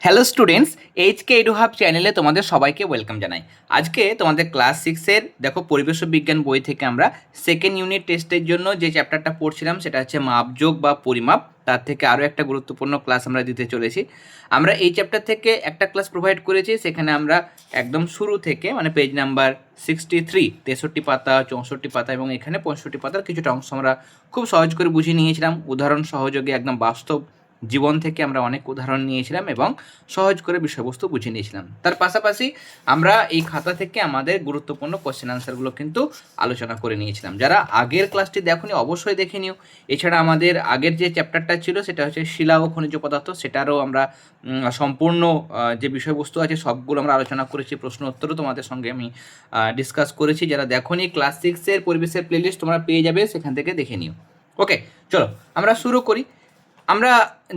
Hello students, H K edu hub চ্যানেলে তোমাদের সবাইকে ওয়েলকাম জানাই। আজকে তোমাদের ক্লাস সিক্সের দেখো পরিবেশ ও বিজ্ঞান বই থেকে আমরা সেকেন্ড ইউনিট টেস্টের জন্য যে চ্যাপ্টারটা পড়ছিলাম সেটা হচ্ছে মাপযোগ বা পরিমাপ। তার থেকে আরও একটা গুরুত্বপূর্ণ ক্লাস আমরা দিতে চলেছি। আমরা এই চ্যাপ্টার থেকে একটা ক্লাস প্রোভাইড করেছি, সেখানে আমরা একদম শুরু থেকে মানে পেজ নাম্বার 63, 63 পাতা, 64 পাতা এবং এখানে 65 পাতার কিছুটা অংশ আমরা খুব সহজ করে বুঝিয়ে নিয়েছিলাম। উদাহরণ সহযোগে একদম বাস্তব জীবন থেকে আমরা অনেক উদাহরণ নিয়েছিলাম এবং সহজ করে বিষয়বস্তু বুঝে নিয়েছিলাম। তার পাশাপাশি আমরা এই খাতা থেকে আমাদের গুরুত্বপূর্ণ কোশ্চেন আনসারগুলো কিন্তু আলোচনা করে নিয়েছিলাম। যারা আগের ক্লাসটি দেখোনি অবশ্যই দেখে নিও। এছাড়া আমাদের আগের যে চ্যাপ্টারটা ছিল সেটা হচ্ছে শিলা ও খনিজ পদার্থ, সেটারও আমরা সম্পূর্ণ যে বিষয়বস্তু আছে সবগুলো আমরা আলোচনা করেছি। প্রশ্ন উত্তরও তোমাদের সঙ্গে আমি ডিসকাস করেছি। যারা দেখোনি ক্লাস সিক্সের পরিবেশের প্লেলিস্ট তোমরা পেয়ে যাবে, সেখান থেকে দেখে নিও। ওকে, চলো আমরা শুরু করি। আমরা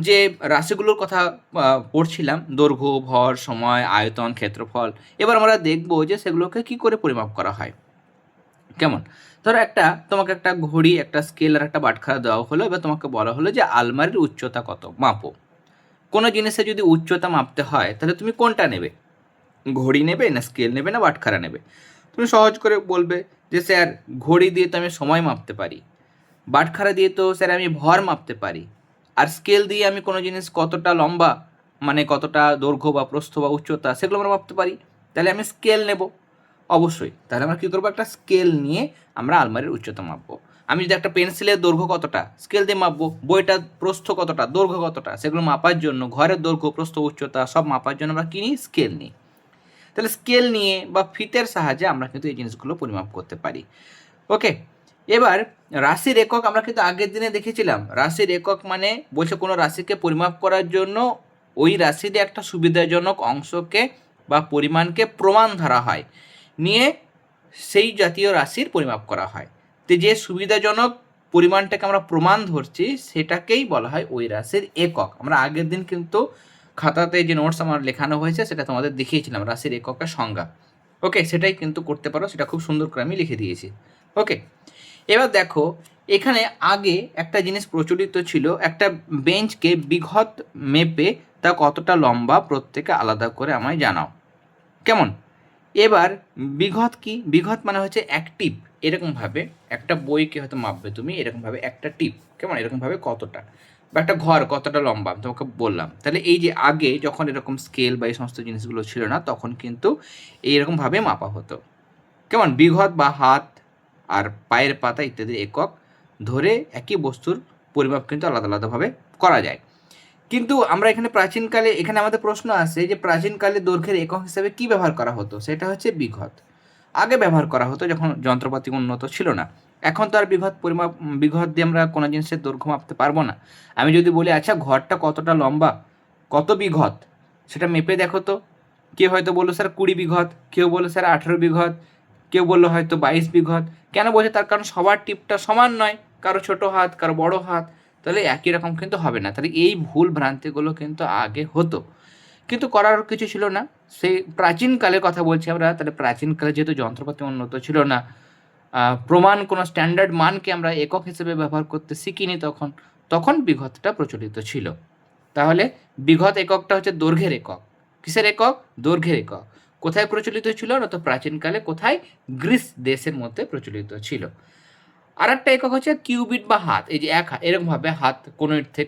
যে রাশিগুলোর কথা পড়ছিলাম, দৈর্ঘ্য, ভর, সময়, আয়তন, ক্ষেত্রফল, এবার আমরা দেখব যে সেগুলোকে কি করে পরিমাপ করা হয়। কেমন? ধরো তোমাকে একটা ঘড়ি, একটা স্কেল আর একটা বাটখারা দেওয়া হলো। এবার তোমাকে বলা হলো যে আলমারির উচ্চতা কত, মাপো। কোনো জিনিসে যদি উচ্চতা মাপতে হয় তাহলে তুমি কোনটা নেবে? ঘড়ি নেবে, না স্কেল নেবে, না বাটখারা নেবে? তুমি সহজ করে বলবে যে স্যার ঘড়ি দিয়ে তো আমি সময় মাপতে পারি, বাটখারা দিয়ে তো স্যার আমি ভর মাপতে পারি, আর স্কেল দিয়ে আমি কোনো জিনিস কতটা লম্বা মানে কতটা দৈর্ঘ্য বা প্রস্থ বা উচ্চতা সেগুলো আমরা মাপতে পারি। তাহলে আমি স্কেল নেব অবশ্যই। তাহলে আমরা কী করবো, একটা স্কেল নিয়ে আমরা আলমারির উচ্চতা মাপবো। আমি যদি একটা পেন্সিলের দৈর্ঘ্য কতটা স্কেল দিয়ে মাপবো, বইটার প্রস্থ কতটা, দৈর্ঘ্য কতটা, সেগুলো মাপার জন্য, ঘরের দৈর্ঘ্য প্রস্থ উচ্চতা সব মাপার জন্য আমরা কিনি স্কেল নিই। তাহলে স্কেল নিয়ে বা ফিতের সাহায্যে আমরা কিন্তু এই জিনিসগুলো পরিমাপ করতে পারি। ওকে, এবার রাশির একক আমরা কিন্তু আগের দিনে দেখেছিলাম। রাশির একক মানে বলছে কোনো রাশিকে পরিমাপ করার জন্য ওই রাশির একটা সুবিধাজনক অংশকে বা পরিমাণকে প্রমাণ ধরা হয়, নিয়ে সেই জাতীয় রাশির পরিমাপ করা হয়। তো যে সুবিধাজনক পরিমাণটাকে আমরা প্রমাণ ধরছি সেটাকেই বলা হয় ওই রাশির একক। আমরা আগের দিন কিন্তু খাতাতে যে নোটস আমার লেখানো হয়েছে সেটা তোমাদের দেখিয়েছিলাম রাশির এককের সংজ্ঞা। ওকে, সেটাই কিন্তু করতে পারো, সেটা খুব সুন্দর করে আমি লিখে দিয়েছি। ওকে, এবার দেখো এখানে আগে একটা জিনিস প্রচলিত ছিল, একটা বেঞ্চকে বিঘত মেপে তা কতটা লম্বা প্রত্যেকে আলাদা করে আমায় জানাও। কেমন? এবার বিঘত কি? বিঘত মানে হচ্ছে এক টিপ। এরকমভাবে একটা বইকে হয়তো মাপবে তুমি, এরকমভাবে একটা টিপ, কেমন এরকমভাবে কতটা, বা একটা ঘর কতটা লম্বা আমি তোমাকে বললাম। তাহলে এই যে আগে যখন এরকম স্কেল বা এই সমস্ত জিনিসগুলো ছিল না তখন কিন্তু এইরকমভাবে মাপা হতো। কেমন? বিঘত বা হাত আর পায়ের পাতা ইত্যাদি একক ধরে একই বস্তুর পরিমাপ কিন্তু আলাদা আলাদাভাবে করা যায়। কিন্তু আমরা এখানে প্রাচীনকালে, এখানে আমাদের প্রশ্ন আসে যে প্রাচীনকালে দৈর্ঘ্যের একক হিসেবে কি ব্যবহার করা হতো? সেটা হচ্ছে বিঘত। আগে ব্যবহার করা হতো যখন যন্ত্রপাতি উন্নত ছিল না। এখন তো আর বিঘত দিয়ে আমরা কোনো জিনিসের দৈর্ঘ্য মাপতে পারবো না। আমি যদি বলি আচ্ছা ঘরটা কতটা লম্বা, কত বিঘত, সেটা মেপে দেখো তো। কেউ হয়তো বললো স্যার 20 বিঘত, কেউ বললো স্যার 18 বিঘত, কেউ বললো হয়তো 22 বিঘত। কেন বলছে? তার কারণ সবার টিপটা সমান নয়, কারো ছোট হাত, কারো বড় হাত, তাহলে একই রকম কিন্তু হবে না। তাহলে এই ভুল ভ্রান্তিগুলো কিন্তু আগে হতো, কিন্তু করার কিছু ছিল না। সেই প্রাচীনকালের কথা বলছি আমরা। তাহলে প্রাচীনকালে যেহেতু যন্ত্রপাতি উন্নত ছিল না, প্রমাণ কোনো স্ট্যান্ডার্ড মানকে আমরা একক হিসেবে ব্যবহার করতে শিখিনি তখন, তখন বিঘতটা প্রচলিত ছিল। তাহলে বিঘত এককটা হচ্ছে দৈর্ঘ্যের একক। কিসের একক? দৈর্ঘ্যের একক। কোথায় প্রচলিত ছিল না? তো প্রাচীনকালে কোথায়? গ্রিস দেশের মধ্যে প্রচলিত ছিল। আর একটা একক হচ্ছে কিউবিট বা হাত। এই যে এরকমভাবে হাত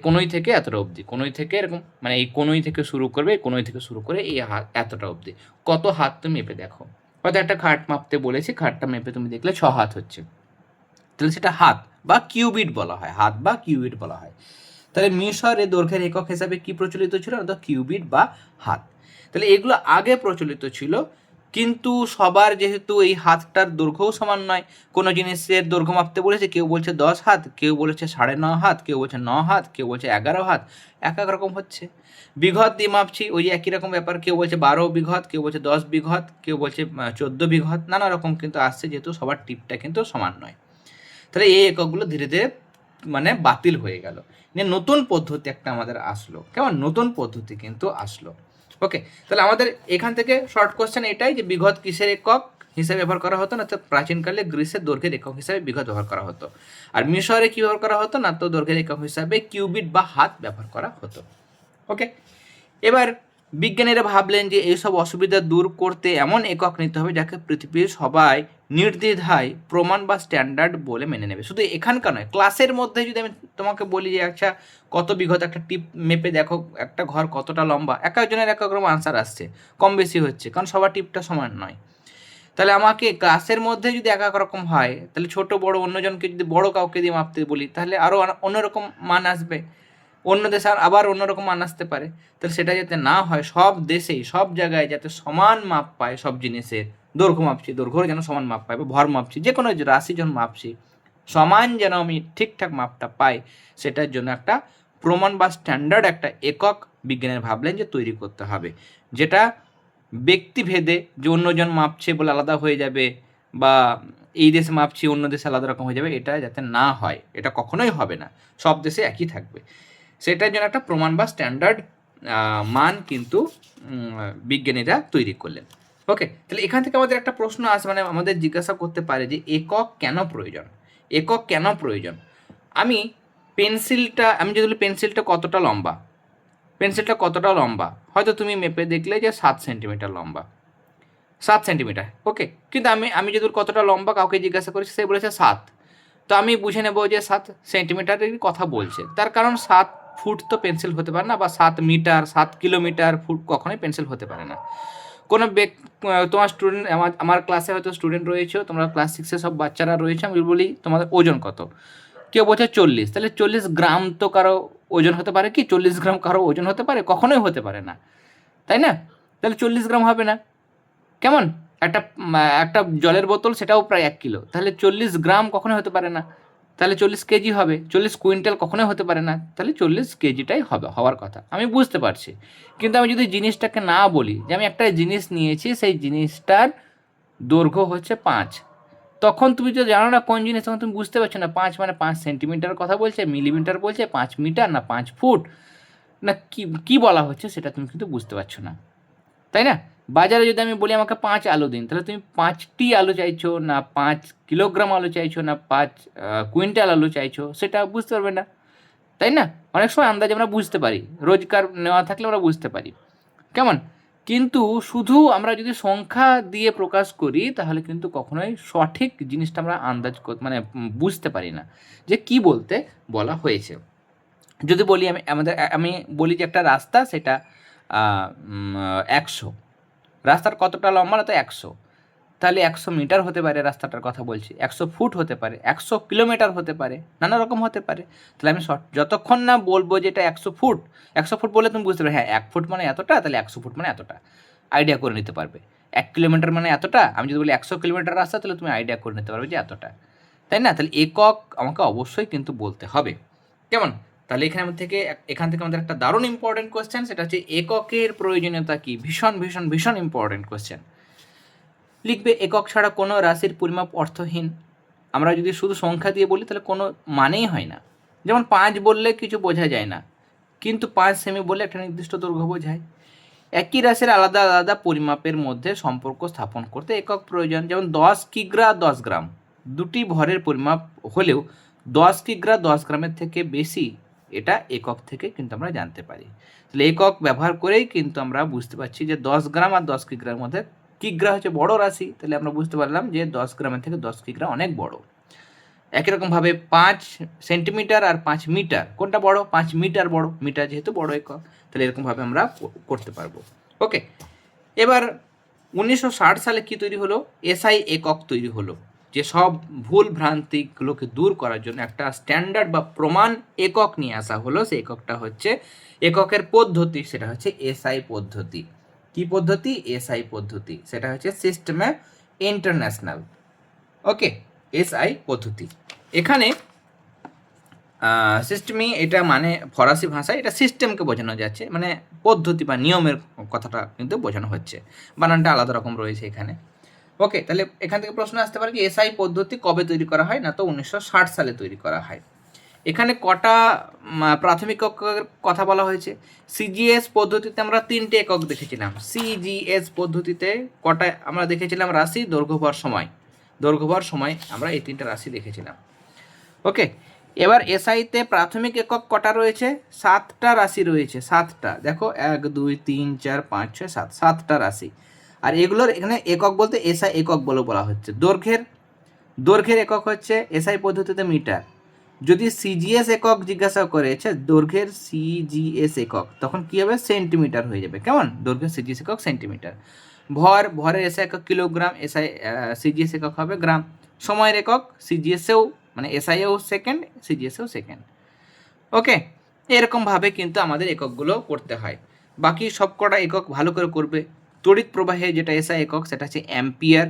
কোনোই থেকে এতটা অবধি, কোনোই থেকে এরকম মানে এই কোনোই থেকে শুরু করবে, কোনোই থেকে শুরু করে এই হাত এতটা অবধি কত হাত তুমি মেপে দেখো। হয়তো একটা খাট মাপতে বলেছি, খাটটা মেপে তুমি দেখলে 6 হাত হচ্ছে, তাহলে সেটা হাত বা কিউবিট বলা হয়, হাত বা কিউবিট বলা হয়। তাহলে মিশরে দৈর্ঘ্যের একক হিসাবে কি প্রচলিত ছিল না? তো কিউবিট বা হাত। তাহলে এগুলো আগে প্রচলিত ছিল, কিন্তু সবার যেহেতু এই হাতটার দৈর্ঘ্যও সমান নয়, কোনো জিনিসের দৈর্ঘ্য মাপতে বলেছে, কেউ বলছে 10 হাত, কেউ বলেছে 9.5 হাত, কেউ বলছে 9 হাত, কেউ বলছে 11 হাত, এক এক রকম হচ্ছে। বিঘত দিয়ে মাপছি, ওই একই রকম ব্যাপার, কেউ বলছে 12 বিঘত, কেউ বলছে 10 বিঘত, কেউ বলছে 14 বিঘত, নানা রকম কিন্তু আসছে, যেহেতু সবার টিপটা কিন্তু সমান নয়। তাহলে এই এককগুলো ধীরে ধীরে মানে বাতিল হয়ে গেল, নিয়ে নতুন পদ্ধতি একটা আমাদের আসলো। কেমন? নতুন পদ্ধতি কিন্তু আসলো। ওকে, তাহলে আমাদের এখান থেকে শর্ট কোশ্চেন এটাই যে বিঘত কিসের একক হিসেবে ব্যবহার করা হতো না? তো প্রাচীনকালে গ্রিসের দৈর্ঘ্যের একক হিসাবে বিঘত ব্যবহার করা হতো। আর মিশরে কি ব্যবহার করা হতো না? তো দৈর্ঘ্যের একক হিসাবে কিউবিট বা হাত ব্যবহার করা হতো। ওকে, এবার বিজ্ঞানীরা ভাবলেন যে এইসব অসুবিধা দূর করতে এমন একক নিতে হবে যাকে পৃথিবীর সবাই নির্দ্বিধায় প্রমাণ বা স্ট্যান্ডার্ড বলে মেনে নেবে। শুধু এখানকার নয়, ক্লাসের মধ্যে যদি আমি তোমাকে বলি যে আচ্ছা কত বিঘত একটা টিপ মেপে দেখো একটা ঘর কতটা লম্বা, এক একজনের এক এক রকম আনসার আসছে, কম বেশি হচ্ছে, কারণ সবার টিপটা সমান নয়। তাহলে আমাকে ক্লাসের মধ্যে যদি এক এক রকম হয়, তাহলে ছোট বড় অন্যজনকে যদি বড় কাউকে দিয়ে মাপতে বলি, তাহলে আরও অন্যরকম মান আসবে, অন্য দেশে আবার অন্যরকম মান আসতে পারে। তাহলে সেটা যাতে না হয়, সব দেশেই সব জায়গায় যাতে সমান মাপ পায় সব জিনিসের, দৈর্ঘ্য মাপছি দৈর্ঘ্য যেন সমান মাপ পায়, বা ভর মাপছি যে কোনো রাশি যখন মাপছি সমান যেন আমি ঠিকঠাক মাপটা পাই, সেটার জন্য একটা প্রমাণ বা স্ট্যান্ডার্ড একটা একক বিজ্ঞানের ভাবলেন যে তৈরি করতে হবে, যেটা ব্যক্তিভেদে যে অন্যজন মাপছে বলে আলাদা হয়ে যাবে, বা এই দেশে মাপছি অন্য দেশে আলাদা রকম হয়ে যাবে, এটা যাতে না হয়, এটা কখনোই হবে না, সব দেশে একই থাকবে। সেটার জন্য একটা প্রমাণ বা স্ট্যান্ডার্ড মান কিন্তু বিজ্ঞানীরা তৈরি করলেন। ওকে, তাহলে এখান থেকে আমাদের একটা প্রশ্ন আসে, মানে আমাদের জিজ্ঞাসা করতে পারে যে একক কেন প্রয়োজন, একক কেন প্রয়োজন। আমি যদি পেন্সিলটা কতটা লম্বা, হয়তো তুমি মেপে দেখলে যে 7 সেন্টিমিটার লম্বা, 7 সেন্টিমিটার, ওকে, কিন্তু আমি যদি কতটা লম্বা কাউকে জিজ্ঞাসা করেছি, সে বলেছে 7, তো আমি বুঝে নেব যে 7 সেন্টিমিটারের কথা বলছে, তার কারণ 7 ফুট তো পেন্সিল হতে পারে না, বা 7 মিটার 7 কিলোমিটার ফুট কখনোই পেন্সিল হতে পারে না। কোনো তোমার স্টুডেন্ট, আমার ক্লাসে হয়তো স্টুডেন্ট রয়েছে, তোমরা ক্লাস 6-এ সব বাচ্চারা রয়েছে, আমি বলি তোমাদের ওজন কত, কেউ বলছে 40, তাহলে 40 গ্রাম তো কারো ওজন হতে পারে কি, 40 গ্রাম কারো ওজন হতে পারে, কখনোই হতে পারে না, তাই না? তাহলে 40 গ্রাম হবে না, কেমন? একটা একটা জলের বোতল, সেটাও প্রায় 1 কিলো, তাহলে 40 গ্রাম কখনোই হতে পারে না, তাহলে 40 কেজি হবে, 40 কুইন্টাল কখনোই হতে পারে না, তাহলে 40 কেজিটাই হওয়ার কথা, আমি বুঝতে পারছি। কিন্তু আমি যদি জিনিসটাকে না বলি যে আমি একটা জিনিস নিয়েছি, সেই জিনিসটার দৈর্ঘ্য হচ্ছে 5, তখন তুমি তো জানো না কোন জিনিস, তখন তুমি বুঝতে পারছো না 5 মানে 5 সেন্টিমিটার কথা বলছে, মিলিমিটার বলছে, 5 মিটার না 5 ফুট, না কি কি বলা হচ্ছে সেটা তুমি কিন্তু বুঝতে পারছো না, তাই না? বাজারে যদি আমি বলি আমাকে 5 আলু দিন, তাহলে তুমি 5টি আলু চাইছো, না 5 কিলোগ্রাম আলু চাইছো, না 5 কুইন্টাল আলু চাইছো, সেটা বুঝতে পারবে না, তাই না? অনেক সময় আন্দাজে আমরা বুঝতে পারি, রোজগার নেওয়া থাকলে আমরা বুঝতে পারি, কেমন? কিন্তু শুধু আমরা যদি সংখ্যা দিয়ে প্রকাশ করি, তাহলে কিন্তু কখনোই সঠিক জিনিসটা আমরা মানে বুঝতে পারি না যে কি বলতে বলা হয়েছে। যদি বলি আমি বলি যে একটা রাস্তা, সেটা 100, রাস্তার কতটা লম্বা, না তো 100, তাহলে 100 মিটার হতে পারে, রাস্তাটার কথা বলছি, 100 ফুট হতে পারে, 100 কিলোমিটার হতে পারে, নানা রকম হতে পারে। তাহলে আমি যতক্ষণ না বলবো যে এটা 100 ফুট, 100 ফুট বলে তুমি বুঝতে পারবে, হ্যাঁ 1 ফুট মানে এতটা, তাহলে 100 ফুট মানে এতটা, আইডিয়া করে নিতে পারবে। 1 কিলোমিটার মানে এতটা, আমি যদি বলি 100 কিলোমিটার রাস্তা, তাহলে তুমি আইডিয়া করে নিতে পারবে যে এতটা, তাই না? তাহলে একক আমাকে অবশ্যই কিন্তু বলতে হবে, কেমন? তাহলে এখান থেকে আমাদের একটা দারুণ ইম্পর্টেন্ট কোয়েশ্চেন, সেটা হচ্ছে এককের প্রয়োজনীয়তা কি, ভীষণ ভীষণ ভীষণ ইম্পর্টেন্ট কোয়েশ্চেন। লিখবে একক ছাড়া কোনো রাশির পরিমাপ অর্থহীন। আমরা যদি শুধু সংখ্যা দিয়ে বলি তাহলে কোনো মানেই হয় না। যেমন 5 বললে কিছু বোঝা যায় না, কিন্তু 5 সেমি বললে একটা নির্দিষ্ট দৈর্ঘ্য বোঝায়। একই রাশির আলাদা আলাদা পরিমাপের মধ্যে সম্পর্ক স্থাপন করতে একক প্রয়োজন। যেমন 10 কিগ্রা 10 গ্রাম, দুটি ভরের পরিমাপ হলেও 10 কিগ্রা 10 গ্রামের থেকে বেশি, এটা একক থেকে কিন্তু আমরা জানতে পারি। তাহলে একক ব্যবহার করেই কিন্তু আমরা বুঝতে পারছি যে 10 গ্রাম আর 10 কিগ্রার মধ্যে, কিগ্রা হচ্ছে বড় রাশি, তাহলে আমরা বুঝতে পারলাম যে 10 গ্রামের থেকে 10 কিগ্রা অনেক বড়। একই রকমভাবে 5 সেন্টিমিটার আর 5 মিটার, কোনটা বড়? 5 মিটার বড়, মিটার যেহেতু বড় একক, তাহলে এরকমভাবে আমরা করতে পারবো। ওকে, এবার 1960 সালে কি তৈরি হলো? এসআই একক তৈরি হলো, যে সব ভুল ভ্রান্তিগুলোকে দূর করার জন্য একটা স্ট্যান্ডার্ড বা প্রমাণ একক নিয়ে আসা হলো। সেই এককটা হচ্ছে এককের পদ্ধতি, সেটা হচ্ছে এসআই পদ্ধতি। কি পদ্ধতি? এসআই পদ্ধতি, সেটা হচ্ছে সিস্টেমে ইন্টারন্যাশনাল। ওকে, এসআই পদ্ধতি। এখানে সিস্টেমই, এটা মানে ফরাসি ভাষায় এটা সিস্টেমকে বোঝানো যাচ্ছে, মানে পদ্ধতি বা নিয়মের কথাটা কিন্তু বোঝানো হচ্ছে, বানানটা আলাদা রকম রয়েছে এখানে। ওকে, তাহলে এখান থেকে প্রশ্ন আসতে পারে কি এসআই পদ্ধতি কবে তৈরি করা হয়? না তো 1960 সালে তৈরি করা হয়। এখানে কটা প্রাথমিক এককের কথা বলা হয়েছে? সিজিএস পদ্ধতিতে আমরা 3টে একক দেখেছিলাম। সিজিএস পদ্ধতিতে কটা আমরা দেখেছিলাম? রাশি, দৈর্ঘ্য, ভর, সময়। দৈর্ঘ্য, ভর, সময়, আমরা এই 3টে রাশি দেখেছিলাম। ওকে, এবার এসআইতে প্রাথমিক একক কটা রয়েছে? 7টা রাশি রয়েছে, 7টা। দেখো 1 2 3 4 5 6 7, 7টা রাশি। আর এগুলোর এখানে একক বলতে এসআই একক বলে বলা হচ্ছে। দৈর্ঘ্যের একক হচ্ছে এসআই পদ্ধতিতে মিটার। যদি সিজিএস একক জিজ্ঞাসা করেছে, দৈর্ঘ্যের সিজিএস একক, তখন কি হবে? সেন্টিমিটার হয়ে যাবে। কেমন? দৈর্ঘ্যের সিজিএস একক সেন্টিমিটার। ভরের এসআই একক কিলোগ্রাম, এসআই সিজিএস একক হবে গ্রাম। সময়ের একক সিজিএসেও মানে এসআইও সেকেন্ড, সিজিএসেও সেকেন্ড। ওকে, এরকমভাবে কিন্তু আমাদের এককগুলো করতে হয়। বাকি সবকটা একক ভালো করে করবে। তড়িৎ প্রবাহে যেটা এসআই একক সেটা হচ্ছে অ্যাম্পিয়ার।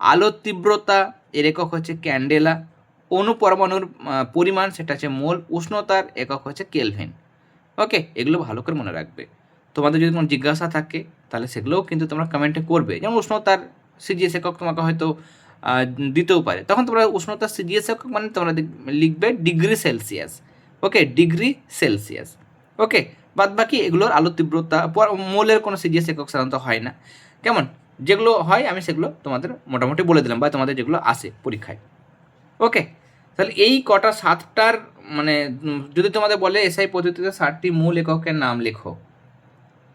আলোর তীব্রতা এর একক হচ্ছে ক্যান্ডেলা। অণুপরমাণুর পরিমাণ সেটা হচ্ছে মোল। উষ্ণতার একক হচ্ছে কেলভিন। ওকে, এগুলো ভালো করে মনে রাখবে। তোমাদের যদি কোনো জিজ্ঞাসা থাকে তাহলে সেগুলোও কিন্তু তোমরা কমেন্টে করবে। যেমন উষ্ণতার সিজিএস একক তোমাকে হয়তো দিতেও পারে, তখন তোমরা উষ্ণতার সিজিএস একক মানে তোমরা লিখবে ডিগ্রি সেলসিয়াস। ওকে, ডিগ্রি সেলসিয়াস। ওকে, বাদ বাকি এগুলোর আলো তীব্রতা মোলের কোনো সিজিএস একক সাধারণত হয় না। কেমন? যেগুলো হয় আমি সেগুলো তোমাদের মোটামুটি বলে দিলাম, বা তোমাদের যেগুলো আসে পরীক্ষায়। ওকে, তাহলে এই কটা 7টার মানে যদি তোমাদের বলে এসআই পদ্ধতিতে 7টি মূল এককের নাম লেখো,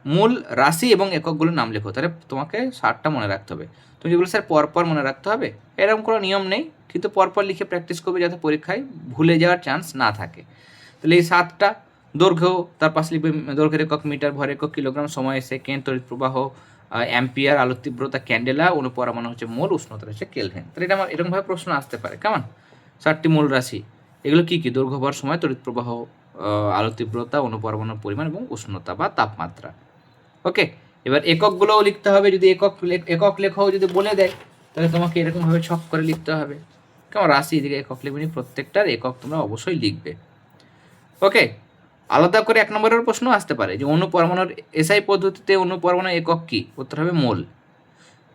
মূল রাশি এবং এককগুলোর নাম লেখো, তাহলে তোমাকে 7টা মনে রাখতে হবে। তুমি যেগুলো স্যার পরপর মনে রাখতে হবে এরকম কোনো নিয়ম নেই, কিন্তু পরপর লিখে প্র্যাকটিস করবে যাতে পরীক্ষায় ভুলে যাওয়ার চান্স না থাকে। তাহলে এই 7টা দৈর্ঘ্য, তার পাশে লিখবে দৈর্ঘ্যের একক মিটার, ভর একক কিলোগ্রাম, সময় সেকেন্ড, তড়িৎ প্রবাহ অ্যাম্পিয়ার, আলোর তীব্রতা ক্যান্ডেলা, অণুপরমাণু হচ্ছে মোল, উষ্ণতা হচ্ছে কেলভিন। তাহলে এটা আমার এরকমভাবে প্রশ্ন আসতে পারে। কেমন? 7টি মূল রাশি এগুলো কী কী? দৈর্ঘ্য, ভর, সময়, তড়িৎ প্রবাহ, আলোর তীব্রতা, অণুপরমাণুর পরিমাণ এবং উষ্ণতা বা তাপমাত্রা। ওকে, এবার এককগুলোও লিখতে হবে। যদি একক লেখাও যদি বলে দেয় তাহলে তোমাকে এরকমভাবে ছক করে লিখতে হবে। কেমন? রাশি এদিকে একক লিখবে, প্রত্যেকটার একক তোমরা অবশ্যই লিখবে। ওকে, আলাদা করে 1 নম্বরের প্রশ্ন আসতে পারে যে অণুপরমাণুর এসআই পদ্ধতিতে অণুপরমাণুর একক কি? উত্তর হবে মোল।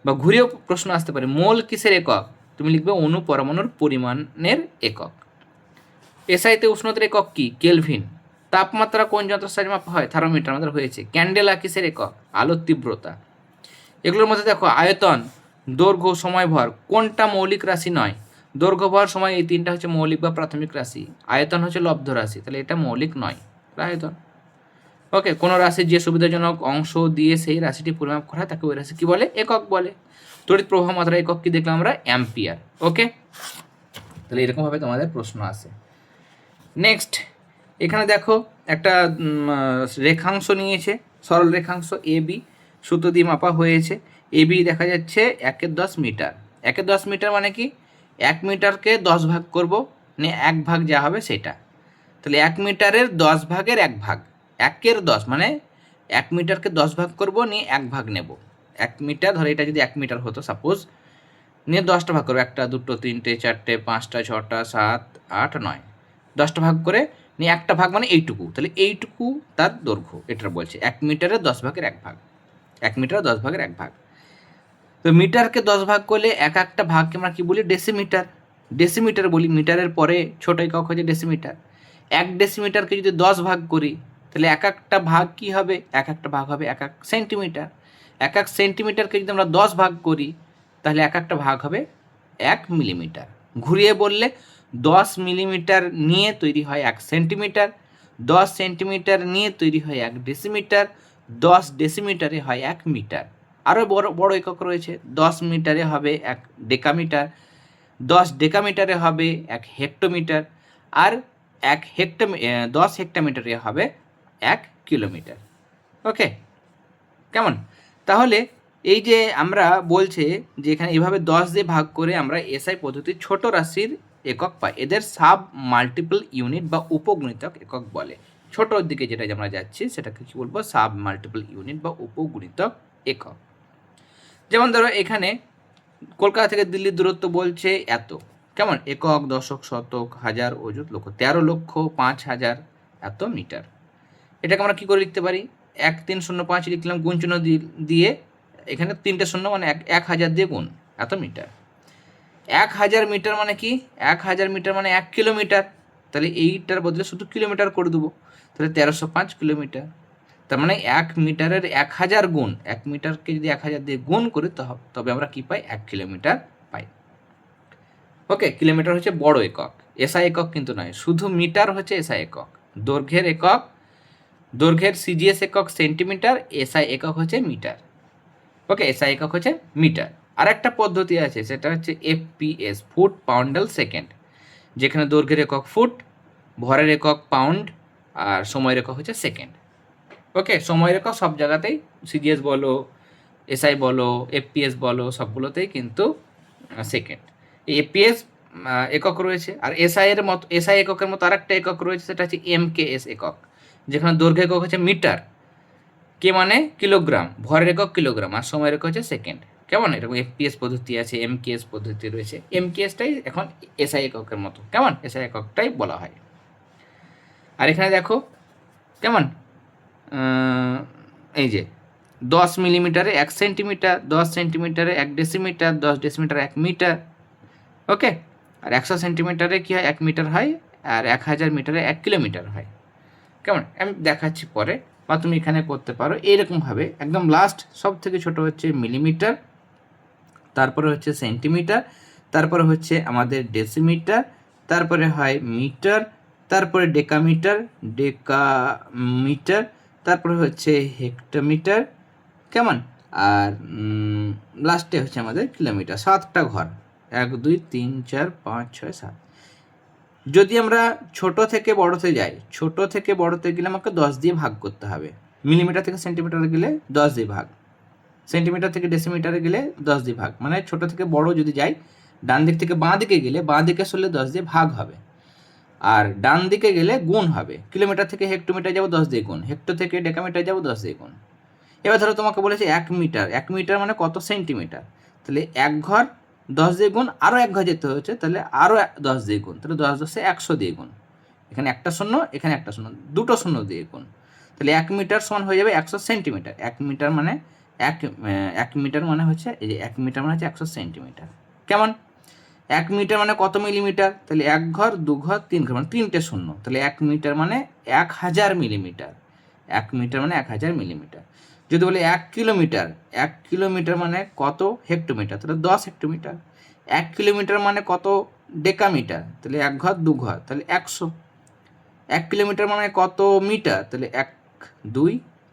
বা ঘুরেও প্রশ্ন আসতে পারে মোল কিসের একক? তুমি লিখবে অণুপরমাণুর পরিমাণের একক। এসআইতে উষ্ণতার একক কি? কেলভিন। তাপমাত্রা কোন যন্ত্রের সাহায্যে মাপা হয়? থার্মোমিটার, আমাদের হয়েছে। ক্যান্ডেলা কিসের একক? আলোর তীব্রতা। এগুলোর মধ্যে দেখো আয়তন, দৈর্ঘ্য, সময়, ভর কোনটা মৌলিক রাশি নয়? দৈর্ঘ্য, ভর, সময় এই 3টা হচ্ছে মৌলিক বা প্রাথমিক রাশি। আয়তন হচ্ছে লব্ধ রাশি, তাহলে এটা মৌলিক নয়, আয়তন। ওকে, কোনো রাশির যে সুবিধাজনক অংশ দিয়ে সেই রাশিটি পরিমাপ করা হয় তাকে ওই রাশি কি বলে? একক বলে। তড়িৎ প্রবাহ মাত্রা একক কি দেখলাম আমরা? অ্যাম্পিয়ার। ওকে, তাহলে এরকমভাবে তোমাদের প্রশ্ন আসে। নেক্সট, এখানে দেখো একটা রেখাংশ নিয়েছে, সরল রেখাংশ এ বি, সুতো দিয়ে মাপা হয়েছে। এ বি দেখা যাচ্ছে 1/10 মিটার। 1/10 মিটার মানে কি? 1 মিটারকে 10 ভাগ করব, নিয়ে 1 ভাগ যা হবে সেটা। তাহলে 1 মিটারের 10 ভাগের 1 ভাগ, 1/10 মানে 1 মিটারকে 10 ভাগ করব, নিয়ে 1 ভাগ নেব। 1 মিটার ধরে, এটা যদি 1 মিটার হতো সাপোজ, নিয়ে 10টা ভাগ করবো, 1টা 2টো 3টে 4টে 5টা 6টা 7 8 9, 10টা ভাগ করে নিয়ে 1টা ভাগ মানে এইটুকু, তাহলে এইটুকু তার দৈর্ঘ্য। এটা বলছে 1 মিটারের 10 ভাগের 1 ভাগ, 1 মিটার 10 ভাগের 1 ভাগ। তো মিটারকে 10 ভাগ করলে এক একটা ভাগকে আমরা কি বলি? ডেসিমিটার। ডেসিমিটার বলি, মিটারের পরে ছোট একক হচ্ছে ডেসিমিটার। 1 ডেসিমিটারকে যদি 10 ভাগ করি তাহলে এক একটা ভাগ কি হবে? এক একটা ভাগ হবে 1 সেন্টিমিটার। 1 সেন্টিমিটারকে যদি আমরা 10 ভাগ করি তাহলে এক একটা ভাগ হবে 1 মিলিমিটার। ঘুরিয়ে বললে 10 মিলিমিটার নিয়ে তৈরি হয় 1 সেন্টিমিটার, 10 সেন্টিমিটার নিয়ে তৈরি হয় 1 ডেসিমিটার, 10 ডেসিমিটারে হয় 1 মিটার। আরও বড় বড় একক রয়েছে, 10 মিটারে হবে 1 ডেকামিটার, 10 ডেকামিটারে হবে 1 হেক্টোমিটার, আর 10 হেক্টোমিটারে হবে 1 কিলোমিটার। ওকে, কেমন? তাহলে এই যে আমরা বলছে যে এখানে এভাবে 10 দিয়ে ভাগ করে আমরা এসআই পদ্ধতির ছোট রাশির একক পাই, এদের সাব মাল্টিপল ইউনিট বা উপগুণিতক একক বলে। ছোটোর দিকে যেটা আমরা যাচ্ছি সেটাকে কি বলবো? সাব মাল্টিপল ইউনিট বা উপগুণিতক একক। যেমন ধরো এখানে কলকাতা থেকে দিল্লির দূরত্ব বলছে এত। কেমন? একক, দশক, শতক, হাজার, অযুত, লক্ষ। 13,05,000 এত মিটার। এটাকে আমরা কী করে লিখতে পারি? 1305 লিখলাম, গুণ চিহ্ন দিয়ে এখানে 3টে শূন্য মানে 1000 দিয়ে গুণ, এত মিটার। 1000 মিটার মানে কি? 1000 মিটার মানে 1 কিলোমিটার। তাহলে এইটার বদলে শুধু কিলোমিটার করে দেবো, তাহলে 1305 কিলোমিটার। তার মানে 1 মিটারের 1000 গুণ, 1 মিটারকে যদি 1000 দিয়ে গুণ করি তবে আমরা কি পাই? 1 কিলোমিটার পাই। ওকে, কিলোমিটার হচ্ছে বড় একক, এসআই একক কিন্তু নয়, শুধু মিটার হচ্ছে এসআই একক। দৈর্ঘ্যের একক, দৈর্ঘ্যের সিজিএস একক সেন্টিমিটার, এসআই একক হচ্ছে মিটার। ওকে, এসআই একক হচ্ছে মিটার। আর একটা পদ্ধতি আছে, সেটা হচ্ছে এফপিএস, ফুট পাউন্ডাল সেকেন্ড, যেখানে দৈর্ঘ্যের একক ফুট, ভরের একক পাউন্ড, আর সময়ের একক হচ্ছে সেকেন্ড। ওকে, সময়ের একক সব জায়গাতেই, সিজিএস বলো, এসআই বলো, এফপিএস বলো, সবগুলোতেই কিন্তু সেকেন্ড। এই এফপিএস একক রয়েছে, আর এসআই এর মতো, এসআই এককের মতো আরেকটা একক রয়েছে, সেটা হচ্ছে এমকেএস একক, যেখানে দৈর্ঘ্য একক হচ্ছে মিটার, কে মানে কিলোগ্রাম, ভরের একক কিলোগ্রাম, আর সময়ের একক হচ্ছে সেকেন্ড। কেমন? এরকম এফপিএস পদ্ধতি আছে, এমকেএস পদ্ধতি রয়েছে। এমকেএসটাই এখন এসআই এককের মতো, কেমন? এসআই এককটাই বলা হয়। আর এখানে দেখো কেমন, এই যে 10 মিলিমিটারে 1 সেন্টিমিটার, 10 সেন্টিমিটারে 1 ডেসিমিটার, 10 ডেসিমিটার 1 মিটার। ওকে, আর 100 সেন্টিমিটারে কী হয়, 1 মিটার হয়, আর 1000 মিটারে 1 কিলোমিটার হয়। কেমন? আমি দেখাচ্ছি পরে, বা তুমি এখানে করতে পারো এইরকমভাবে। একদম লাস্ট সব থেকে ছোটো হচ্ছে মিলিমিটার, তারপরে হচ্ছে সেন্টিমিটার, তারপরে হচ্ছে আমাদের ডেসিমিটার, তারপরে হয় মিটার, তারপরে ডেকামিটার, ডেকামিটার, তারপরে হচ্ছে হেক্টোমিটার। কেমন? আর লাস্টে হচ্ছে আমাদের কিলোমিটার। 7টা ঘর, 1 2 3 4 5 6 7। যদি আমরা ছোট থেকে বড়তে যাই, ছোট থেকে বড়তে গেলে আমাকে 10 দিয়ে ভাগ করতে হবে। মিলিমিটার থেকে সেন্টিমিটারে গেলে 10 দিয়ে ভাগ, সেন্টিমিটার থেকে ডেসিমিটারে গেলে 10 দিয়ে ভাগ, মানে ছোট থেকে বড় যদি যাই, ডান দিক থেকে বাঁ দিকে গেলে, বাঁ দিকে সরলে 10 দিয়ে ভাগ হবে, আর ডান দিকে গেলে গুণ হবে। কিলোমিটার থেকে হেক্টোমিটার যাবো 10 দিয়ে গুণ, হেক্টো থেকে ডেকামিটার যাবো 10 দিয়ে গুণ। এবার ধরো তোমাকে বলেছে 1 মিটার, 1 মিটার মানে কত সেন্টিমিটার, তাহলে 1 ঘর 10 দিয়ে গুণ, আরও 1 ঘর যেতে হচ্ছে, তাহলে আরও 10 দিয়ে গুণ, তাহলে 10 10 100 দিয়ে গুণ। এখানে একটা শূন্য, এখানে একটা শূন্য, দুটো শূন্য দিয়ে গুণ, তাহলে 1 মিটার সমান হয়ে যাবে 100 সেন্টিমিটার। 1 মিটার মানে 1 মিটার মানে হচ্ছে, এই যে 1 মিটার মানে হচ্ছে 100 সেন্টিমিটার। কেমন? 1 মিটার মানে কত মিলিমিটার, তাহলে 1 ঘর 2 ঘর 3 ঘর মানে 3টে শূন্য, তাহলে 1 মিটার মানে 1000 মিলিমিটার। 1 মিটার মানে 1000 মিলিমিটার। যদি বলি 1 কিলোমিটার, 1 কিলোমিটার মানে কত হেক্টোমিটার, তাহলে 10 হেক্টোমিটার। 1 কিলোমিটার মানে কত ডেকামিটার, তাহলে 1 ঘর 2 ঘর, তাহলে 100। 1 কিলোমিটার মানে কত মিটার, তাহলে 1 2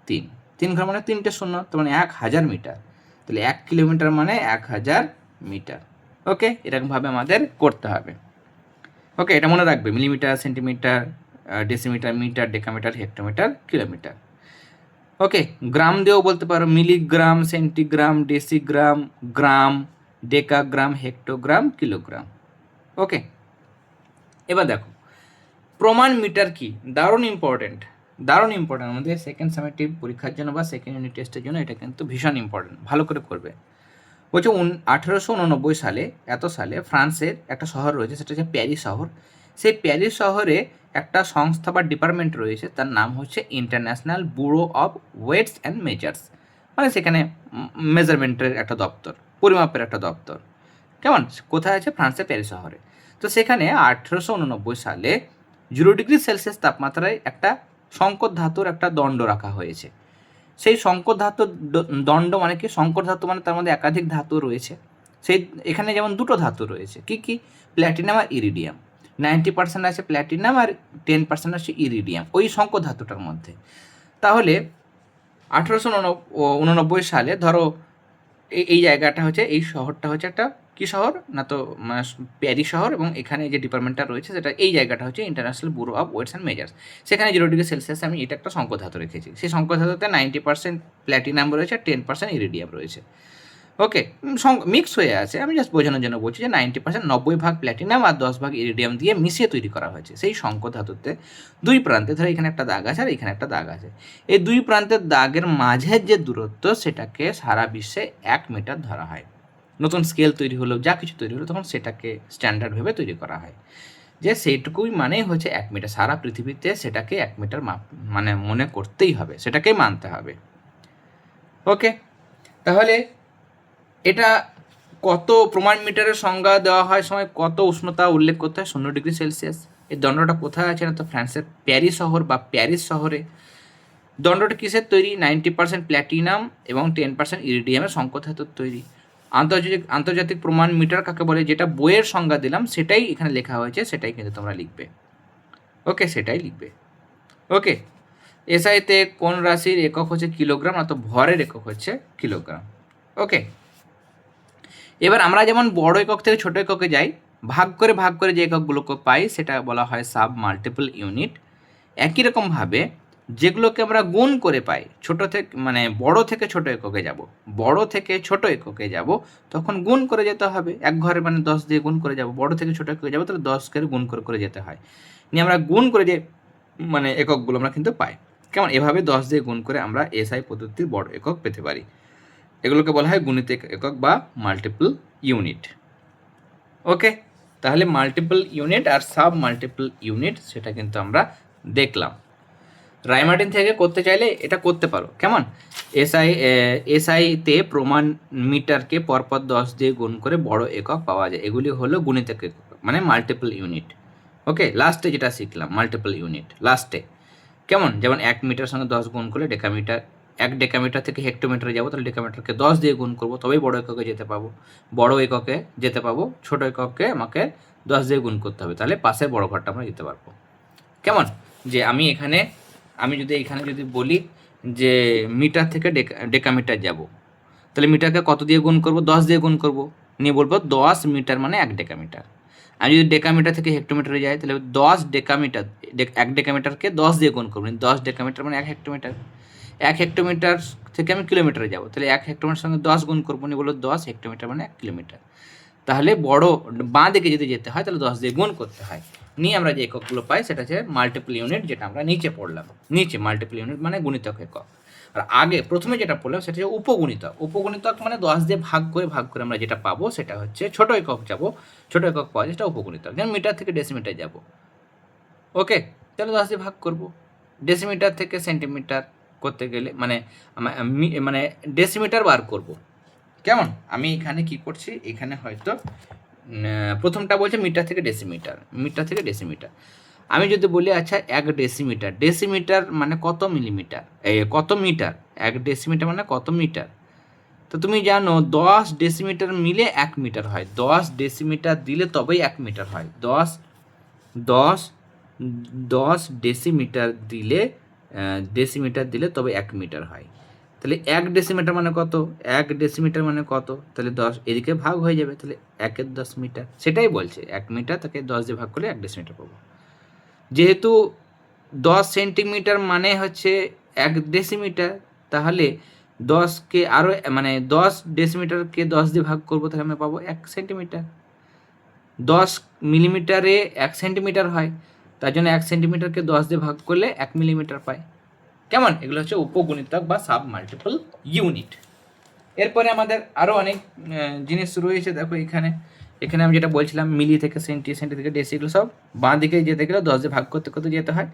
3, 3 ঘর মানে 3টে শূন্য, তার মানে 1000 মিটার। তাহলে 1 কিলোমিটার মানে 1000 মিটার। ওকে, এরকমভাবে আমাদের করতে হবে। ওকে, এটা মনে রাখবে, millimetre, centimetre, decimetre, metre, decametre, hectometre, kilometre. Okay, gram দিয়েও বলতে পারো, milligram, centigram, decigram, gram, decagram, hectogram, kilogram. Okay, এবার দেখো প্রমাণ মিটার কি, দারুণ ইম্পর্টেন্ট, দারুণ ইম্পর্টেন্ট আমাদের সেকেন্ড সামেটিভ পরীক্ষার জন্য বা সেকেন্ড ইউনিট টেস্টের জন্য। এটা কিন্তু ভীষণ ইম্পর্টেন্ট, ভালো করে করবে। বলছে 1889 সালে, এত সালে ফ্রান্সের একটা শহর রয়েছে, সেটা হচ্ছে প্যারিস শহর। সেই প্যারিস শহরে একটা সংস্থা বা ডিপার্টমেন্ট রয়েছে, তার নাম হচ্ছে international bureau of weights and measures, মানে সেখানে মেজারমেন্টের একটা দপ্তর, পরিমাপের একটা দপ্তর। কেমন? কোথায় আছে? ফ্রান্সের প্যারিস শহরে। তো সেখানে 1889 সালে 0 ডিগ্রি সেলসিয়াস তাপমাত্রায় একটা সংকর ধাতুর একটা দণ্ড রাখা হয়েছে। সেই সংকর ধাতুর দণ্ড মানে কি? সংকর ধাতু মানে তার মধ্যে একাধিক ধাতু রয়েছে। সেই এখানে যেমন দুটো ধাতু রয়েছে, কি কি? প্ল্যাটিনাম আর ইরিডিয়াম। 90% আছে প্ল্যাটিনাম আর 10% আছে ইরিডিয়াম ওই সংকর ধাতুটার মধ্যে। তাহলে 1889 সালে ধরো এই জায়গাটা হচ্ছে, এই শহরটা হচ্ছে একটা কি শহর না, তো প্যারিস শহর, এবং এখানে যে ডিপার্টমেন্টটা রয়েছে সেটা, এই জায়গাটা হচ্ছে international bureau of weights and measures. সেখানে 0 ডিগ্রি সেলসিয়াস আমি এটা একটা সংকর ধাতু রেখেছি। সেই সংকর ধাতুতে 90% প্ল্যাটিনাম রয়েছে, 10% ইরিডিয়াম রয়েছে। ওকে, মিক্স হয়ে আছে, আমি জাস্ট বোঝানোর জন্য বলছি যে 90%, 90 ভাগ প্ল্যাটিনাম আর 10 ভাগ ইরিডিয়াম দিয়ে মিশিয়ে তৈরি করা হয়েছে। সেই সংকর ধাতুতে দুই প্রান্তে, ধরো এখানে একটা দাগ আছে আর এখানে একটা দাগ আছে, এই দুই প্রান্তের দাগের মাঝের যে দূরত্ব সেটাকে সারা বিশ্বে 1 মিটার ধরা হয়। নতুন স্কেল তৈরি হলো, যা কিছু তৈরি হলো, তখন সেটাকে স্ট্যান্ডার্ড ভেবে তৈরি করা হয়, যে সেইটুকুই মানেই হচ্ছে 1 মিটার। সারা পৃথিবীতে সেটাকে 1 মিটার মানে মনে করতেই হবে, সেটাকেই মানতে হবে। ওকে, তাহলে এটা কত প্রমাণ মিটারের সংজ্ঞা দেওয়া হয়, সময় কত উষ্ণতা উল্লেখ করতে হয়? 0 ডিগ্রি সেলসিয়াস। এই দণ্ডটা কোথায় আছে না, তো ফ্রান্সের প্যারিস শহর বা প্যারিস শহরে। দণ্ডটা কিসের তৈরি? 90% প্ল্যাটিনাম এবং 10% ইরিডিয়ামের সংকর ধাতুর তৈরি। আন্তর্জাতিক প্রমাণ মিটার কাকে বলে, যেটা বইয়ের সংজ্ঞা দিলাম সেটাই এখানে লেখা হয়েছে, সেটাই কিন্তু তোমরা লিখবে। ওকে, সেটাই লিখবে। ওকে, এসআইতে কোন রাশির একক হচ্ছে কিলোগ্রাম, অর্থাৎ ভরের একক হচ্ছে কিলোগ্রাম। ওকে, এবার আমরা যেমন বড় একক থেকে ছোট এককে যাই, ভাগ করে যে এককগুলোকে পাই সেটা বলা হয় সাব মাল্টিপল ইউনিট। একই রকমভাবে যেগুলোকে আমরা গুণ করে পাই, ছোট থেকে মানে বড় থেকে ছোট এককে যাব, বড় থেকে ছোট এককে যাব, তখন গুণ করে যেতে হবে। এক ঘরে মানে 10 দিয়ে গুণ করে যাব, বড় থেকে ছোট এককে যাবো তাহলে 10 করে গুণ করে যেতে হয়, নিয়ে আমরা গুণ করে যে মানে এককগুলো আমরা কিন্তু পাই। কেমন, এভাবে 10 দিয়ে গুণ করে আমরা এসআই পদ্ধতির বড় একক পেতে পারি। এগুলোকে বলা হয় গুণিত একক বা মাল্টিপল ইউনিট। ওকে, তাহলে মাল্টিপল ইউনিট আর সাব মাল্টিপল ইউনিট সেটা কিন্তু আমরা দেখলাম। রায়মার্টিন থেকে করতে চাইলে এটা করতে পারো। কেমন, এসআইতে প্রমাণ মিটারকে পরপর 10 দিয়ে গুণ করে বড় একক পাওয়া যায়, এগুলি হলো গুণিত একক মানে মাল্টিপল ইউনিট। ওকে, লাস্টে যেটা শিখলাম মাল্টিপল ইউনিট লাস্টে, কেমন, যেমন 1 মিটার সঙ্গে 10 গুণ করলে ডেকামিটার, 1 ডেকামিটার থেকে হেক্টোমিটারে যাবো, তাহলে ডেকামিটারকে 10 দিয়ে গুণ করবো, তবেই বড় এককে যেতে পাবো, বড় এককে যেতে পাবো, ছোট এককে আমাকে 10 দিয়ে গুণ করতে হবে, তাহলে পাশে বড় ঘরটা আমরা যেতে পারবো। কেমন, যে আমি যদি এখানে যদি বলি যে মিটার থেকে ডেকামিটার যাব, তাহলে মিটারকে কত দিয়ে গুণ করবো, 10 দিয়ে গুণ করবো, নিয়ে বলবো 10 মিটার মানে 1 ডেকামিটার। আমি যদি ডেকামিটার থেকে হেক্টোমিটারে যাই, তাহলে 10 ডেকামিটার, 1 ডেকামিটারকে 10 দিয়ে গুণ করবো, 10 ডেকামিটার মানে 1 হেক্টোমিটার। 1 হেক্টোমিটার থেকে আমি কিলোমিটারে যাবো, তাহলে 1 হেক্টোমিটার সঙ্গে 10 গুণ করবো, নিয়ে বলবো 10 হেক্টোমিটার মানে 1 কিলোমিটার। তাহলে বড় বাঁ দিকে যদি যেতে হয় তাহলে 10 দিয়ে গুণ করতে হয়, নিয়ে আমরা যে এককগুলো পাই সেটা হচ্ছে মাল্টিপল ইউনিট, যেটা আমরা নিচে পড়লাম। নিচে মাল্টিপল ইউনিট মানে গুণিতক একক। আর আগে প্রথমে যেটা পড়লাম সেটা হচ্ছে উপগুণিতক। উপগুণিতক মানে 10 দিয়ে ভাগ করে আমরা যেটা পাবো সেটা হচ্ছে ছোট একক যাব, ছোট একক পাওয়া যায় সেটা উপগুণিতক। যেমন মিটার থেকে ডেসিমিটার যাব, ওকে, তাহলে 10 দিয়ে ভাগ করব। ডেসিমিটার থেকে সেন্টিমিটার করতে গেলে মানে মানে ডেসিমিটার বার করব। কেমন, আমি এখানে কি করছি, এখানে হয়তো প্রথমটা বলছে মিটার থেকে ডেসিমিটার, মিটার থেকে ডেসিমিটার। আমি যদি বলি আচ্ছা 1 ডেসিমিটার, ডেসিমিটার মানে কত মিলিমিটার, কত মিটার, 1 ডেসিমিটার মানে কত মিটার। তো তুমি জানো 10 ডেসিমিটার মিলে 1 মিটার হয়, 10 ডেসিমিটার দিলে তবেই 1 মিটার হয়, 10 ডেসিমিটার দিলে তবে 1 মিটার হয়। তাহলে 1 ডেসিমিটার মানে কত, 1 ডেসিমিটার মানে কত, তাহলে 10 এদিকে ভাগ হয়ে যাবে, তাহলে 1 10 মিটার, সেটাই বলছে 1 মিটার তাকে 10 দিয়ে ভাগ করলে 1 ডেসিমিটার পাবো। যেহেতু 10 সেন্টিমিটার মানে হচ্ছে 1 ডেসিমিটার, তাহলে 10কে আরও মানে 10 ডেসিমিটারকে 10 দিয়ে ভাগ করবো, তাহলে আমরা পাবো 1 সেন্টিমিটার। 10 মিলিমিটারে 1 সেন্টিমিটার হয়, তার জন্য 1 সেন্টিমিটারকে 10 দিয়ে ভাগ করলে 1 মিলিমিটার পাই। কেমন, এগুলো হচ্ছে উপগুণিতক বা সাব মাল্টিপল ইউনিট। এরপরে আমাদের আরও অনেক জিনিস রয়েছে। দেখো এখানে আমি যেটা বলছিলাম মিলি থেকে সেন্টি, সেন্টি থেকে ডেসি, এগুলো সব বাঁ দিকে যেতে গেলে 10 দিয়ে ভাগ করতে যেতে হয়,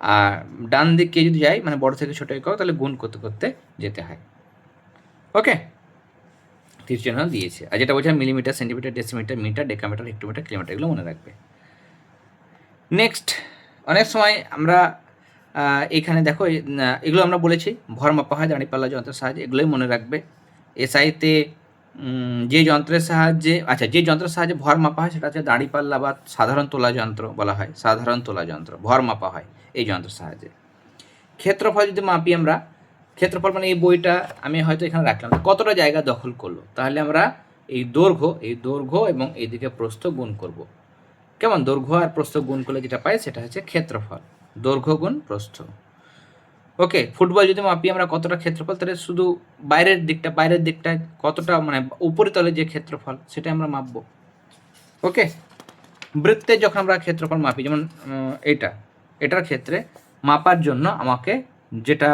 আর ডান দিকে যদি যাই মানে বড় থেকে ছোটো একক তাহলে গুণ করতে যেতে হয়। ওকে, তীর চিহ্ন দিয়েছে। আর যেটা বলছিলাম millimetre, centimetre, decimetre, metre, decametre, hectometre, kilometre, এগুলো মনে রাখবে। নেক্সট, অনেক সময় আমরা এখানে দেখো এগুলো আমরা বলেছি ভর মাপা হয় দাঁড়িপাল্লা যন্ত্রের সাহায্যে, এগুলোই মনে রাখবে। এসআইতে যে যন্ত্রের সাহায্যে ভর মাপা হয় সেটা হচ্ছে দাঁড়িপাল্লা বা সাধারণ তোলা যন্ত্র বলা হয়, সাধারণ তোলা যন্ত্র, ভর মাপা হয় এই যন্ত্রের সাহায্যে। ক্ষেত্রফল যদি মাপি আমরা, ক্ষেত্রফল মানে এই বইটা আমি হয়তো এখানে রাখলাম, কতটা জায়গা দখল করলো, তাহলে আমরা এই দৈর্ঘ্য এবং এইদিকে প্রস্থ গুণ করব। কেমন, দৈর্ঘ্য আর প্রস্থ গুণ করলে যেটা পাই সেটা হচ্ছে ক্ষেত্রফল, দৈর্ঘ্য গুণ প্রস্থ। ওকে, ফুটবল যদি মাপি আমরা কতটা ক্ষেত্রফল, তাহলে শুধু বাইরের দিকটা কতটা মানে উপরিতলে যে ক্ষেত্রফল সেটা আমরা মাপবো। ওকে, বৃত্তের যখন আমরা ক্ষেত্রফল মাপি, যেমন এটার ক্ষেত্রে মাপার জন্য আমাকে যেটা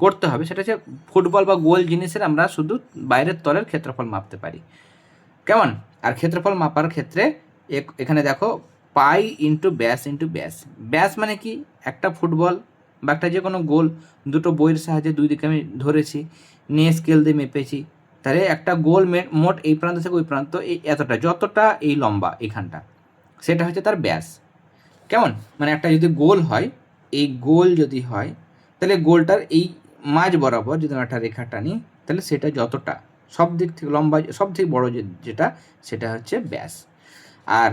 করতে হবে সেটা হচ্ছে ফুটবল বা গোল জিনিসের আমরা শুধু বাইরের তলের ক্ষেত্রফল মাপতে পারি। কেমন, আর ক্ষেত্রফল মাপার ক্ষেত্রে এখানে দেখো পাই ইন্টু ব্যাস মানে কি, একটা ফুটবল বা একটা যে কোনো গোল দুটো বইয়ের সাহায্যে দুই দিকে আমি ধরেছি, নিয়ে স্কেল দিয়ে মেপেছি, তাহলে একটা গোল মোট এই প্রান্ত থেকে ওই প্রান্ত এই এতটা, যতটা এই লম্বা এখানটা, সেটা হচ্ছে তার ব্যাস। কেমন, মানে একটা যদি গোল হয়, এই গোল যদি হয় তাহলে গোলটার এই মাঝ বরাবর যদি একটা রেখা টানি তাহলে সেটা যতটা সব দিক থেকে লম্বা, সব থেকে বড় যেটা সেটা হচ্ছে ব্যাস। আর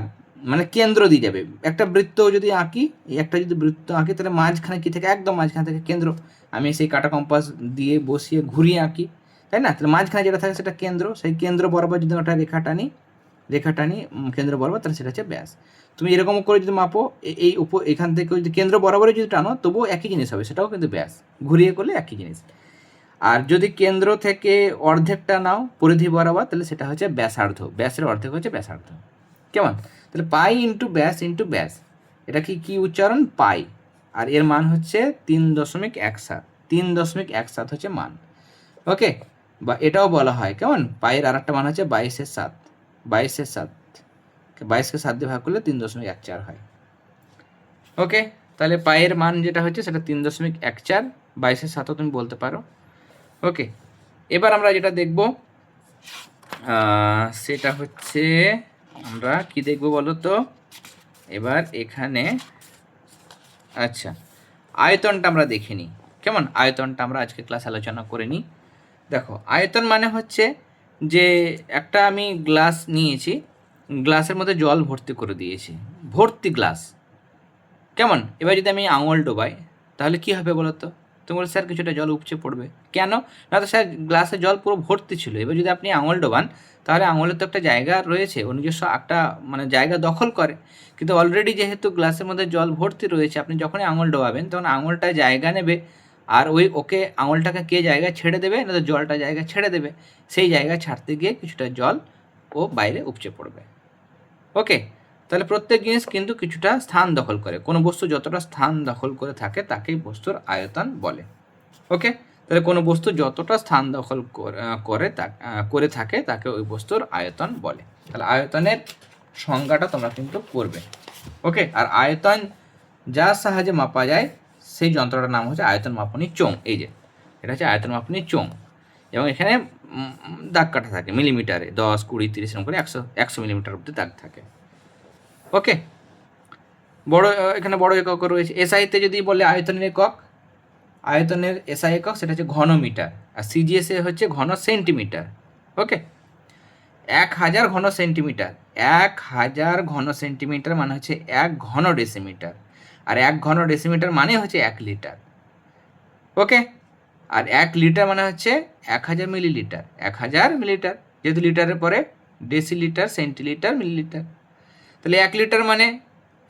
মানে কেন্দ্র দিয়ে যাবে, একটা বৃত্ত যদি আঁকি, একটা যদি বৃত্ত আঁকি তাহলে মাঝখানে কি থেকে, একদম মাঝখানে থেকে কেন্দ্র। আমি সেই কাটা কম্পাস দিয়ে বসিয়ে ঘুরিয়ে আঁকি, তাই না? তাহলে মাঝখানে যেটা থাকে সেটা কেন্দ্র, সেই কেন্দ্র বরাবর যদি ওটা রেখা টানি কেন্দ্র বরাবর, তাহলে সেটা হচ্ছে ব্যাস। তুমি এরকম করে যদি মাপো, এই এখান থেকে যদি কেন্দ্র বরাবরই যদি টানো তবুও একই জিনিস হবে, সেটাও কিন্তু ব্যাস। ঘুরিয়ে করলে একই জিনিস। আর যদি কেন্দ্র থেকে অর্ধেকটা নাও পরিধি বরাবর, তাহলে সেটা হচ্ছে ব্যাসার্ধ। ব্যাসের অর্ধেক হচ্ছে ব্যাসার্ধ। কেমন? তাহলে পাই ইন্টু ব্যাস, এটা কি উচ্চারণ? পাই। আর এর মান হচ্ছে 3.17। 3.17 হচ্ছে মান। ওকে, বা এটাও বলা হয় কেমন, পায়ের আর একটা মান হচ্ছে 22/7। 22/7, 22কে 7 দিয়ে ভাগ করলে 3.14 হয়। ওকে, তাহলে পায়ের মান যেটা হচ্ছে সেটা 3.14, 22/7ও তুমি বলতে পারো। ওকে, এবার আমরা যেটা দেখব সেটা হচ্ছে, আমরা কি দেখব বলো তো এবার এখানে। আচ্ছা, আয়তনটা আমরা দেখে নিই। কেমন? আয়তনটা আমরা আজকে ক্লাস আলোচনা করে নিই। দেখো, আয়তন মানে হচ্ছে যে একটা আমি গ্লাস নিয়েছি, গ্লাসের মধ্যে জল ভর্তি করে দিয়েছি, ভর্তি গ্লাস। কেমন? এবার যদি আমি আঙুল ডোবাই তাহলে কি হবে বলো তো? তুমি বলো স্যার কিছুটা জল উপচে পড়বে। কেন? না তো স্যার গ্লাসে জল পুরো ভর্তি ছিল। এবার যদি আপনি আঙুল ডোবান তাহলে আঙুলের তো একটা জায়গা রয়েছে, ও নিজস্ব একটা মানে জায়গা দখল করে। কিন্তু অলরেডি যেহেতু গ্লাসের মধ্যে জল ভর্তি রয়েছে, আপনি যখনই আঙুল ডোবাবেন তখন আঙুলটা জায়গা নেবে, আর ওকে আঙুলটাকে কে জায়গা ছেড়ে দেবে, না তো জলটা জায়গা ছেড়ে দেবে। সেই জায়গা ছাড়তে গিয়ে কিছুটা জল ও বাইরে উপচে পড়বে। ওকে, তাহলে প্রত্যেক জিনিস কিন্তু কিছুটা স্থান দখল করে। কোনো বস্তু যতটা স্থান দখল করে থাকে তাকেই বস্তুর আয়তন বলে। ওকে, তাহলে কোনো বস্তু যতটা স্থান দখল করে থাকে তাকে ওই বস্তুর আয়তন বলে। তাহলে আয়তনের সংজ্ঞাটা তোমরা কিন্তু করবে। ওকে, আর আয়তন যার সাহায্যে মাপা যায় সেই যন্ত্রটার নাম হচ্ছে আয়তন মাপনী চোঙ। এই যে এটা হচ্ছে আয়তন মাপনী চোঙ, এবং এখানে দাগ কাটা থাকে মিলিমিটারে, 10, 20, 30 এরকম করে 100 মিলিমিটার অব্দি দাগ থাকে। ওকে, এখানে বড় একক রয়েছে। এসআইতে যদি বলে আয়তনের একক, আয়তনের এসআই একক সেটা হচ্ছে ঘন মিটার, আর সিজিএসএ হচ্ছে ঘন সেন্টিমিটার। ওকে, 1000 ঘন সেন্টিমিটার, 1000 ঘন সেন্টিমিটার মানে হচ্ছে 1 ঘন ডেসিমিটার, আর 1 ঘন ডেসিমিটার মানে হচ্ছে 1 লিটার। ওকে, আর 1 লিটার মানে হচ্ছে 1000 মিলিলিটার। 1000 মিলিলিটার, যেহেতু লিটারের পরে ডেসিলিটার, সেন্টিলিটার, মিলিলিটার। তাহলে 1 লিটার মানে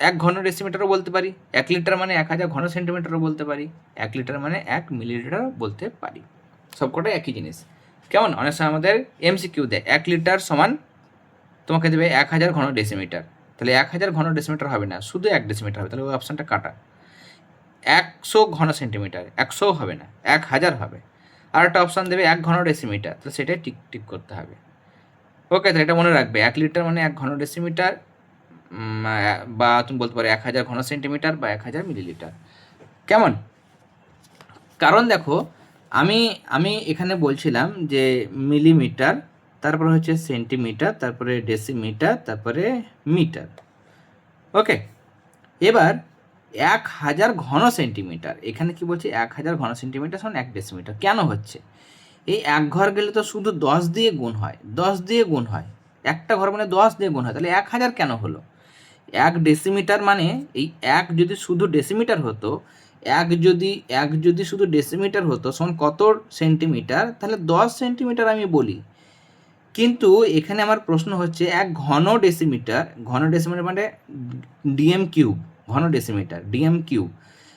1 ঘন ডেসিমিটারও বলতে পারি, 1 লিটার মানে 1000 ঘন সেন্টিমিটারও বলতে পারি, 1 লিটার মানে 1 মিলিলিটারও বলতে পারি। সবকটাই একই জিনিস। কেমন? অনেক সময় আমাদের এমসিকিউ দেয় 1 লিটার সমান তোমাকে দেবে 1000 ঘন ডেসিমিটার। তাহলে 1000 ঘন ডেসিমিটার হবে না, শুধু 1 ডেসিমিটার হবে, তাহলে ওই অপশানটা কাটা। 100 ঘন সেন্টিমিটার, 100 হবে না, 1000 হবে। আর একটা অপশান দেবে 1 ঘন ডেসিমিটার, তো সেটাই টিক করতে হবে। ওকে, তাহলে এটা মনে রাখবে, 1 লিটার মানে 1 ঘন ডেসিমিটার, বা তুমি বলতে পারো 1000 ঘন সেন্টিমিটার বা 1000 মিলিলিটার। কেমন? কারণ দেখো, আমি এখানে বলছিলাম যে মিলিমিটার, তারপরে হচ্ছে সেন্টিমিটার, তারপরে ডেসিমিটার, তারপরে মিটার। ওকে, এবার 1000 ঘন সেন্টিমিটার, এখানে কি বলছে 1000 ঘন সেন্টিমিটার সমান 1 ডেসিমিটার। কেন হচ্ছে? এই এক ঘর গেলে তো শুধু 10 দিয়ে গুণ হয়, 10 দিয়ে গুণ হয়, একটা ঘর মানে 10 দিয়ে গুণ হয়, তাহলে 1000 কেন হলো? 1 ডেসিমিটার মানে এই 1 যদি শুধু ডেসিমিটার হতো, 1 যদি শুধু ডেসিমিটার হতো সমান কত সেন্টিমিটার, তাহলে 10 সেন্টিমিটার আমি বলি। কিন্তু এখানে আমার প্রশ্ন হচ্ছে 1 ঘন ডেসিমিটার, ঘন ডেসিমিটার মানে ডিএম কিউব, ঘন ডেসিমিটার ডিএম কিউব,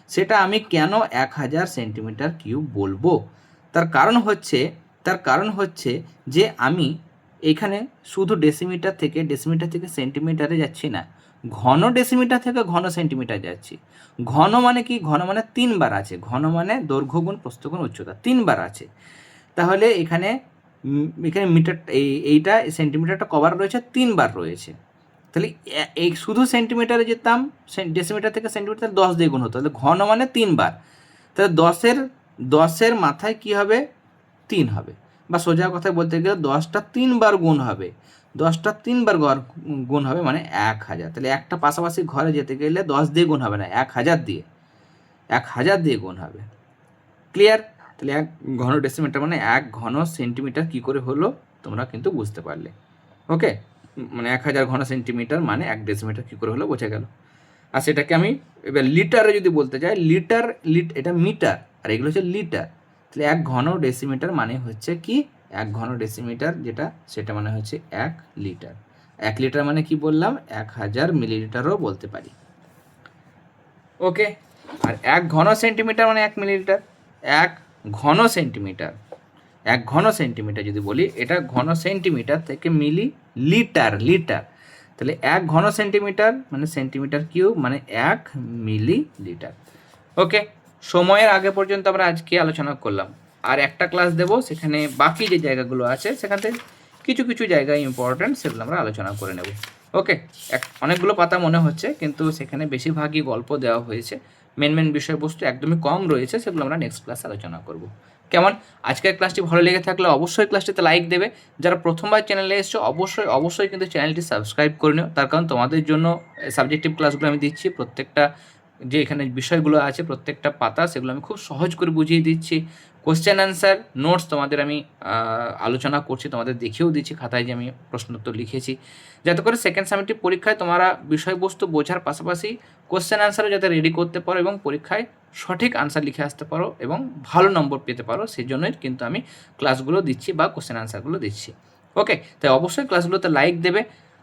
সেটা আমি কেন 1000 সেন্টিমিটার কিউব বলবো? তার কারণ হচ্ছে যে আমি এখানে শুধু ডেসিমিটার থেকে সেন্টিমিটারে যাচ্ছি না, ঘন ডেসিমিটার থেকে ঘন সেন্টিমিটার যাচ্ছি। ঘন মানে কি? ঘন মানে 3 বার আছে, ঘন মানে দৈর্ঘ্য গুণ প্রস্থ গুণ উচ্চতা 3 বার আছে। তাহলে এখানে মিটার, এইটা সেন্টিমিটারটা কবার রয়েছে? 3 বার রয়েছে। তাহলে এই শুধু সেন্টিমিটারে যেতাম, ডেসিমিটার থেকে সেন্টিমিটার 10 দিয়ে গুণ হতো, তাহলে ঘন মানে 3 বার, তাহলে 10-এর মাথায় কি হবে? 3 হবে, বা সোজা কথায় বলতে গেলে 10টা 3 বার গুণ হবে, 10টা 3 বার গুণ হবে মানে 1000। তাহলে একটা পাশাপাশি ঘরে যেতে গেলে 10 দিয়ে গুণ হবে না, 1000 দিয়ে গুণ হবে। ক্লিয়ার? তাহলে 1 ঘন ডেসিমিটার মানে 1 ঘন সেন্টিমিটার কী করে হলো তোমরা কিন্তু বুঝতে পারলে। ওকে, মানে 1000 ঘন সেন্টিমিটার মানে 1 ডেসিমিটার কী করে হলো বোঝা গেল। আর সেটাকে আমি এবার লিটারে যদি বলতে চাই, এটা মিটার আর এগুলো হচ্ছে লিটার। তাহলে 1 ঘন ডেসিমিটার মানে হচ্ছে কি 1 ঘন ডেসিমিটার যেটা সেটা মানে হচ্ছে 1 লিটার। 1 লিটার মানে কি বললাম 1000 মিলিলিটারও বলতে পারি। ওকে, আর 1 ঘন সেন্টিমিটার মানে 1 মিলিলিটার। 1 ঘন সেন্টিমিটার, 1 ঘন সেন্টিমিটার যদি বলি এটা ঘন সেন্টিমিটার থেকে মিলি লিটার, তাহলে 1 ঘন সেন্টিমিটার মানে সেন্টিমিটার কিউব মানে 1 মিলি লিটার। ওকে, সময়ের আগে পর্যন্ত আমরা আজকে আলোচনা করলাম, আর একটা ক্লাস দেব সেখানে বাকি যে জায়গাগুলো আছে সেখান থেকে কিছু কিছু জায়গা ইম্পর্ট্যান্ট সেগুলো আমরা আলোচনা করে নেব। ওকে, অনেকগুলো পাতা মনে হচ্ছে কিন্তু সেখানে বেশিরভাগই গল্প দেওয়া হয়েছে, মেন বিষয়বস্তু একদমই কম রয়েছে, সেগুলো আমরা নেক্সট ক্লাসে আলোচনা করব। কেমন, আজকের ক্লাসটি ভালো লেগে থাকলে অবশ্যই ক্লাসটিতে লাইক দেবে। যারা প্রথমবার চ্যানেলে এসছো অবশ্যই কিন্তু চ্যানেলটি সাবস্ক্রাইব করে নিও, তার কারণ তোমাদের জন্য সাবজেক্টিভ ক্লাসগুলো আমি দিচ্ছি, প্রত্যেকটা যে এখানে বিষয়গুলো আছে প্রত্যেকটা পাতা সেগুলো আমি খুব সহজ করে বুঝিয়ে দিচ্ছি। কোশ্চেন অ্যান্সার নোটস তোমাদের আমি আলোচনা করছি, তোমাদের দেখিয়েও দিচ্ছি খাতায় যে আমি প্রশ্নোত্তর লিখেছি, যাতে করে সেকেন্ড সামেটিভ পরীক্ষায় তোমরা বিষয়বস্তু বোঝার পাশাপাশি কোশ্চেন অ্যান্সারও যাতে রেডি করতে পারো এবং পরীক্ষায় সঠিক আনসার লিখে আসতে পারো এবং ভালো নম্বর পেতে পারো, সেই জন্যই কিন্তু আমি ক্লাসগুলো দিচ্ছি বা কোশ্চেন অ্যান্সারগুলো দিচ্ছি। ওকে, তাই অবশ্যই ক্লাসগুলোতে লাইক দেবে।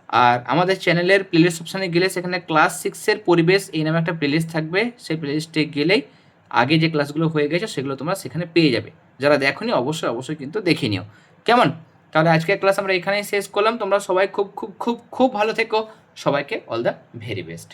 আর আমাদের চ্যানেলের প্লেলিস্ট অপশানে গেলে সেখানে ক্লাস 6-এর পরিবেশ এই নামে একটা প্লেলিস্ট থাকবে, সেই প্লেলিস্টে গেলেই আগে যে ক্লাসগুলো হয়ে গেছে সেগুলো তোমরা সেখানে পেয়ে যাবে। যারা দেখোনি অবশ্যই কিন্তু দেখে নিও। কেমন, তাহলে আজকের ক্লাস আমরা এখানেই শেষ করলাম। তোমরা সবাই খুব খুব খুব খুব ভালো থেকো, সবাইকে অল দ্য ভেরি বেস্ট।